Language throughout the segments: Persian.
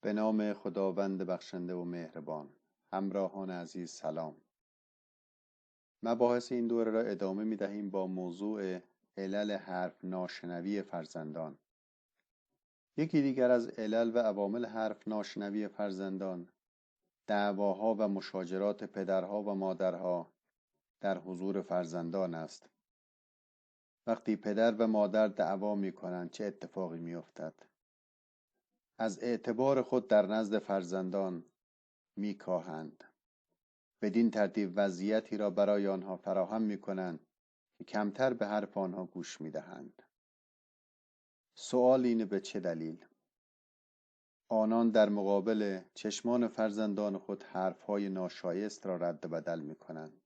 به نام خداوند بخشنده و مهربان. همراهان عزیز سلام. مباحث این دوره را ادامه می دهیم با موضوع علل حرف ناشنوی فرزندان. یکی دیگر از علل و عوامل حرف ناشنوی فرزندان دعواها و مشاجرات پدرها و مادرها در حضور فرزندان است. وقتی پدر و مادر دعوا می کنند چه اتفاقی می افتد؟ از اعتبار خود در نزد فرزندان می کاهند. بدین ترتیب وضعیتی را برای آنها فراهم می کنند که کمتر به حرف آنها گوش می دهند. سؤال اینه به چه دلیل؟ آنان در مقابل چشمان فرزندان خود حرفهای ناشایست را رد و بدل می کنند.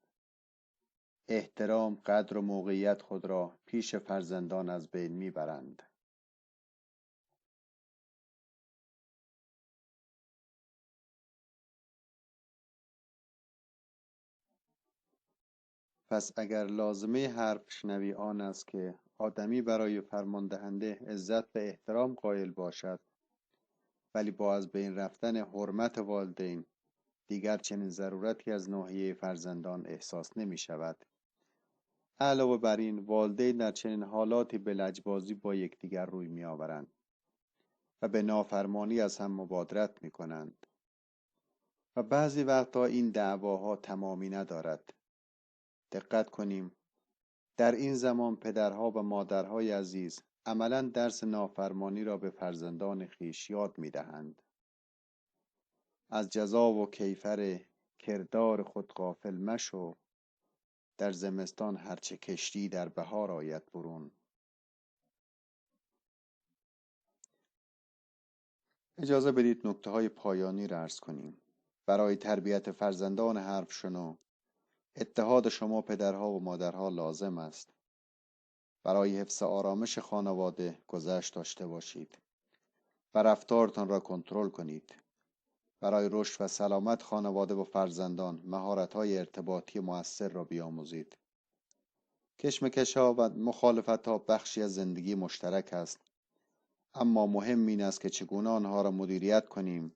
احترام، قدر و موقعیت خود را پیش فرزندان از بین می برند. پس اگر لازمه حرف شنوی آن است که آدمی برای فرماندهنده عزت و احترام قائل باشد، ولی با از بین رفتن حرمت والدین دیگر چنین ضرورتی از ناحیه فرزندان احساس نمی شود. علاوه بر این، والدین در چنین حالاتی به لجبازی با یکدیگر روی می آورند و به نافرمانی از هم مبادرت می کنند و بعضی وقتا این دعواها تمامی ندارد. دقت کنیم، در این زمان پدرها و مادرهای عزیز عملاً درس نافرمانی را به فرزندان خویش یاد می دهند. از جزا و کیفر کردار خود غافل مشو، در زمستان هرچه کشتی در بهار آید برون. اجازه بدید نکته‌های پایانی را عرض کنیم. برای تربیت فرزندان حرف شنو، اتحاد شما پدرها و مادرها لازم است. برای حفظ آرامش خانواده گذشت داشته باشید و رفتارتان را کنترل کنید. برای رشد و سلامت خانواده و فرزندان مهارت‌های ارتباطی مؤثر را بیاموزید. کشمکش‌ها و مخالفت‌ها بخشی از زندگی مشترک است، اما مهم این است که چگونه آنها را مدیریت کنیم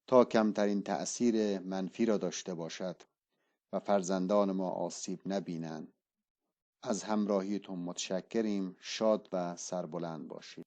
تا کمترین تأثیر منفی را داشته باشد و فرزندان ما آسیب نبینند. از همراهیتون متشکریم. شاد و سربلند باشید.